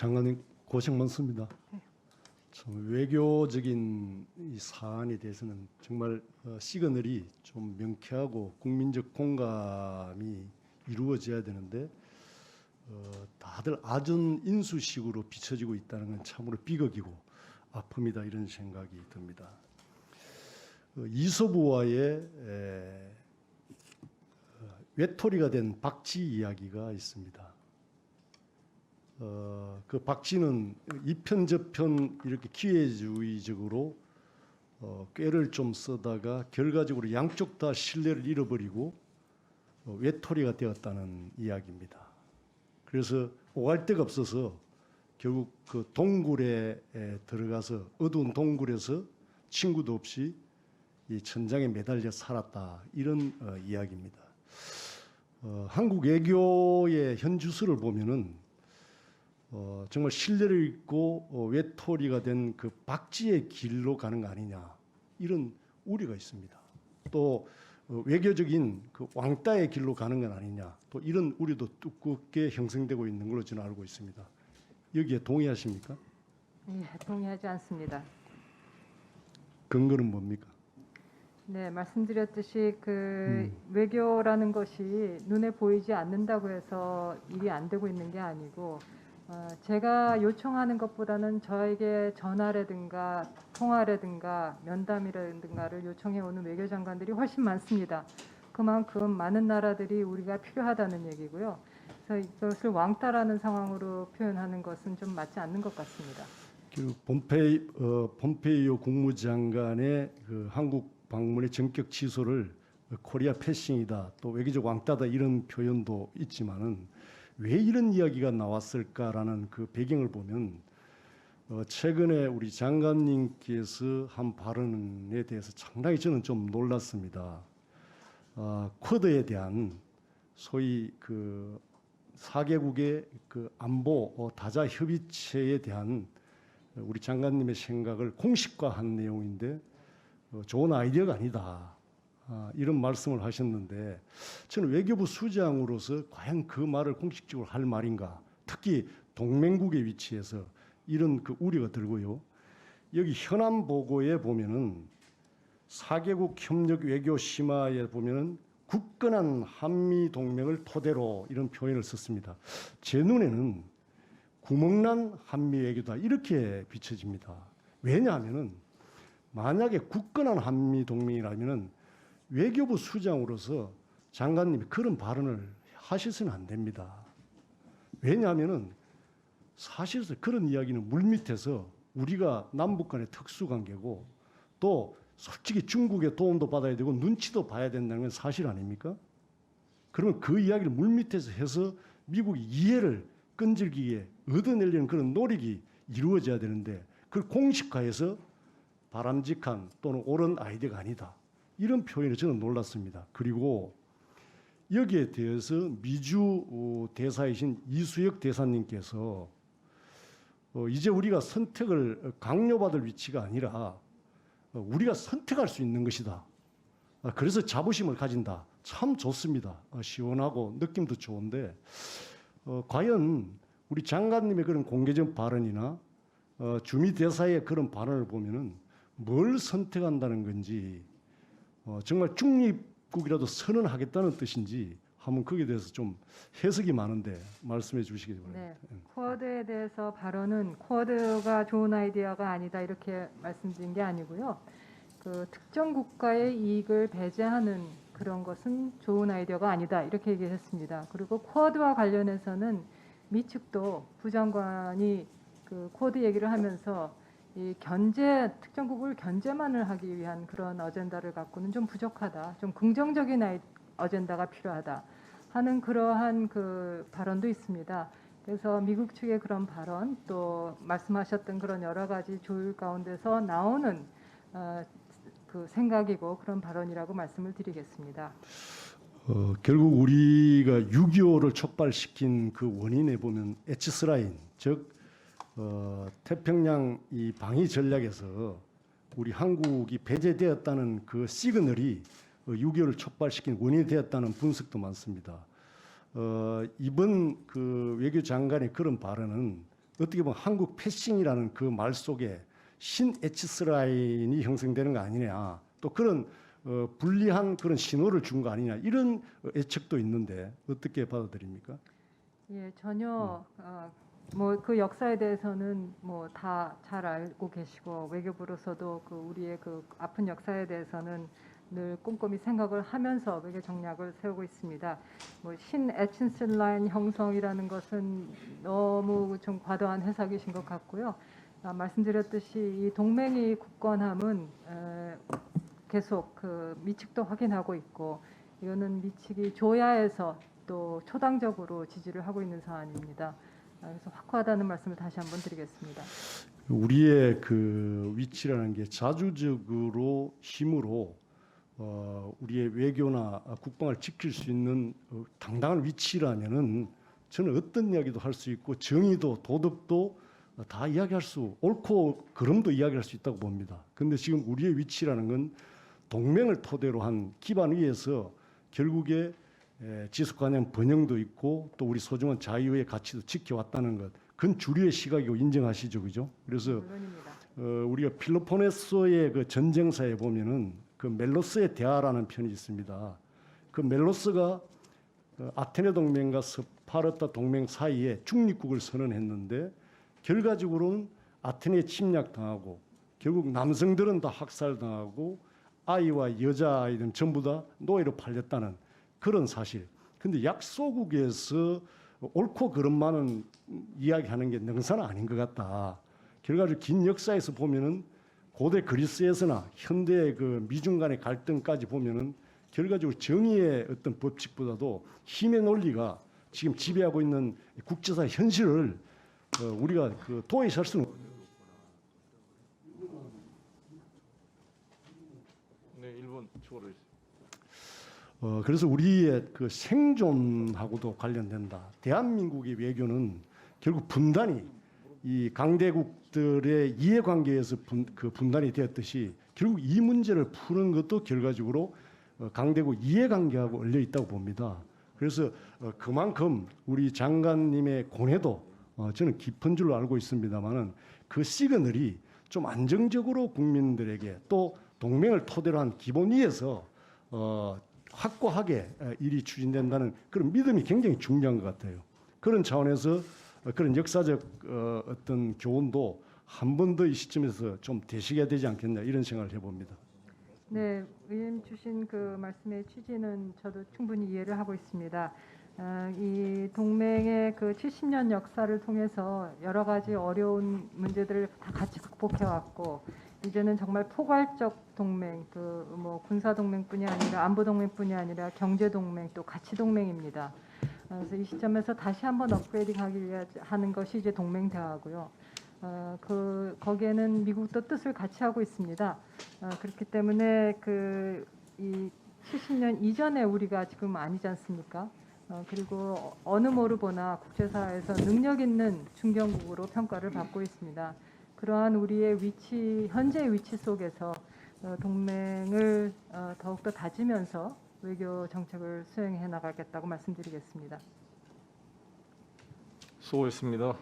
장관님 고생 많습니다. 참 외교적인 이 사안에 대해서는 정말 시그널이 좀 명쾌하고 국민적 공감이 이루어져야 되는데 다들 아전 인수식으로 비춰지고 있다는 건 참으로 비극이고 아픕니다. 이런 생각이 듭니다. 이소부와의 외톨이가 된 박쥐 이야기가 있습니다. 그 박쥐는 이편 저편 이렇게 기회주의적으로 꾀를 좀 쓰다가 결과적으로 양쪽 다 신뢰를 잃어버리고 외톨이가 되었다는 이야기입니다. 그래서 오갈 데가 없어서 결국 그 동굴에 들어가서 어두운 동굴에서 친구도 없이 이 천장에 매달려 살았다, 이런 이야기입니다. 한국 외교의 현주소를 보면은 정말 신뢰를 잃고 외톨이가 된 그 박쥐의 길로 가는 거 아니냐, 이런 우려가 있습니다. 또 외교적인 그 왕따의 길로 가는 건 아니냐, 또 이런 우려도 두껍게 형성되고 있는 걸로 저는 알고 있습니다. 여기에 동의하십니까? 네, 동의하지 않습니다. 근거는 뭡니까? 네, 말씀드렸듯이 외교라는 것이 눈에 보이지 않는다고 해서 일이 안 되고 있는 게 아니고, 제가 요청하는 것보다는 저에게 전화라든가 통화라든가 면담이라든가를 요청해 오는 외교장관들이 훨씬 많습니다. 그만큼 많은 나라들이 우리가 필요하다는 얘기고요. 그래서 이것을 왕따라는 상황으로 표현하는 것은 좀 맞지 않는 것 같습니다. 그 폼페이오 국무장관의 그 한국 방문의 전격 취소를 코리아 패싱이다, 또 외교적 왕따다, 이런 표현도 있지만은 왜 이런 이야기가 나왔을까라는 그 배경을 보면 최근에 우리 장관님께서 한 발언에 대해서 상당히 저는 좀 놀랐습니다. 쿼드에 대한 소위 그 4개국의 그 안보 다자 협의체에 대한 우리 장관님의 생각을 공식화한 내용인데 좋은 아이디어가 아니다, 이런 말씀을 하셨는데, 저는 외교부 수장으로서 과연 그 말을 공식적으로 할 말인가, 특히 동맹국의 위치에서 이런 그 우려가 들고요. 여기 현안 보고에 보면은 4개국 협력 외교 심화에 보면은 굳건한 한미 동맹을 토대로, 이런 표현을 썼습니다. 제 눈에는 구멍난 한미 외교다, 이렇게 비춰집니다. 왜냐하면은 만약에 굳건한 한미 동맹이라면은 외교부 수장으로서 장관님이 그런 발언을 하셔서는 안 됩니다. 왜냐하면은 사실상 그런 이야기는 물밑에서 우리가 남북 간의 특수관계고, 또 솔직히 중국의 도움도 받아야 되고 눈치도 봐야 된다는 건 사실 아닙니까? 그러면 그 이야기를 물밑에서 해서 미국이 이해를 끈질기게 얻어내려는 그런 노력이 이루어져야 되는데, 그걸 공식화해서 바람직한 또는 옳은 아이디어가 아니다, 이런 표현에 저는 놀랐습니다. 그리고 여기에 대해서 미주 대사이신 이수혁 대사님께서 이제 우리가 선택을 강요받을 위치가 아니라 우리가 선택할 수 있는 것이다, 그래서 자부심을 가진다. 참 좋습니다. 시원하고 느낌도 좋은데 과연 우리 장관님의 그런 공개적 발언이나 주미 대사의 그런 발언을 보면은 뭘 선택한다는 건지, 정말 중립국이라도 선언하겠다는 뜻인지 한번 거기에 대해서 좀 해석이 많은데 말씀해 주시기 바랍니다. 네, 쿼드에 대해서 발언은 쿼드가 좋은 아이디어가 아니다, 이렇게 말씀드린 게 아니고요. 그 특정 국가의 이익을 배제하는 그런 것은 좋은 아이디어가 아니다, 이렇게 얘기했습니다. 그리고 쿼드와 관련해서는 미 측도 부장관이 그 쿼드 얘기를 하면서 이 특정국을 견제만을 하기 위한 그런 어젠다를 갖고는 좀 부족하다, 좀 긍정적인 어젠다가 필요하다 하는 그러한 그 발언도 있습니다. 그래서 미국 측의 그런 발언, 또 말씀하셨던 그런 여러 가지 조율 가운데서 나오는 그 생각이고 그런 발언이라고 말씀을 드리겠습니다. 결국 우리가 6.25를 촉발시킨 그 원인에 보면 에치스라인, 즉 태평양 이 방위 전략에서 우리 한국이 배제되었다는 그 시그널이 6.25를 촉발시킨 원인이 되었다는 분석도 많습니다. 이번 그 외교장관의 그런 발언은 어떻게 보면 한국 패싱이라는 그 말 속에 신 에치스 라인이 형성되는 거 아니냐. 또 그런 불리한 그런 신호를 준 거 아니냐. 이런 예측도 있는데 어떻게 받아들입니까? 예, 전혀 뭐 그 역사에 대해서는 뭐 다 잘 알고 계시고 외교부로서도 그 우리의 그 아픈 역사에 대해서는 늘 꼼꼼히 생각을 하면서 외교 전략을 세우고 있습니다. 뭐 신 에친슨 라인 형성이라는 것은 너무 좀 과도한 해석이신 것 같고요. 말씀드렸듯이 이 동맹이 굳건함은 계속 그 미측도 확인하고 있고 이거는 미측이 조야에서 또 초당적으로 지지를 하고 있는 사안입니다. 그래서 확고하다는 말씀을 다시 한번 드리겠습니다. 우리의 그 위치라는 게 자주적으로 힘으로 우리의 외교나 국방을 지킬 수 있는 당당한 위치라면은 저는 어떤 이야기도 할 수 있고 정의도 도덕도 다 이야기할 수 옳고 그름도 이야기할 수 있다고 봅니다. 그런데 지금 우리의 위치라는 건 동맹을 토대로 한 기반 위에서 결국에 지속가능 번영도 있고 또 우리 소중한 자유의 가치도 지켜왔다는 것, 그건 주류의 시각이고 인정하시죠, 그죠? 그래서 물론입니다. 우리가 필로포네소의 그 전쟁사에 보면은 그 멜로스의 대화라는 편이 있습니다. 그 멜로스가 아테네 동맹과 스파르타 동맹 사이에 중립국을 선언했는데 결과적으로는 아테네에 침략당하고 결국 남성들은 다 학살당하고 아이와 여자아이들은 전부 다 노예로 팔렸다는 그런 사실. 근데 약소국에서 옳고 그름만은 이야기하는 게 능사는 아닌 것 같다. 결과적으로 긴 역사에서 보면은 고대 그리스에서나 현대의 그 미중 간의 갈등까지 보면은 결과적으로 정의의 어떤 법칙보다도 힘의 논리가 지금 지배하고 있는 국제사의 현실을 우리가 그 도외시할 수는 없습니다. 네, 1분 추가로 해주세요. 그래서 우리의 그 생존하고도 관련된다. 대한민국의 외교는 결국 분단이 이 강대국들의 이해관계에서 분단이 되었듯이 결국 이 문제를 푸는 것도 결과적으로 강대국 이해관계하고 얽려 있다고 봅니다. 그래서 그만큼 우리 장관님의 고뇌도 저는 깊은 줄로 알고 있습니다만은 그 시그널이 좀 안정적으로 국민들에게 또 동맹을 토대로 한 기본 위에서 확고하게 일이 추진된다는 그런 믿음이 굉장히 중요한 것 같아요. 그런 차원에서 그런 역사적 어떤 교훈도 한 번 더 이 시점에서 좀 되시게 되지 않겠냐 이런 생각을 해봅니다. 네, 의원님 주신 그 말씀의 취지는 저도 충분히 이해를 하고 있습니다. 이 동맹의 그 70년 역사를 통해서 여러 가지 어려운 문제들을 다 같이 극복해 왔고 이제는 정말 포괄적 동맹, 그 뭐 군사 동맹뿐이 아니라 안보 동맹뿐이 아니라 경제 동맹 또 가치 동맹입니다. 그래서 이 시점에서 다시 한번 업그레이딩하기 위해 하는 것이 이제 동맹 대화고요. 그 거기에는 미국도 뜻을 같이 하고 있습니다. 그렇기 때문에 그 이 70년 이전에 우리가 지금 아니지 않습니까? 그리고 어느 모를 보나 국제사회에서 능력 있는 중견국으로 평가를 받고 있습니다. 그러한 우리의 위치, 현재의 위치 속에서 동맹을 더욱더 다지면서 외교 정책을 수행해 나가겠다고 말씀드리겠습니다. 수고했습니다.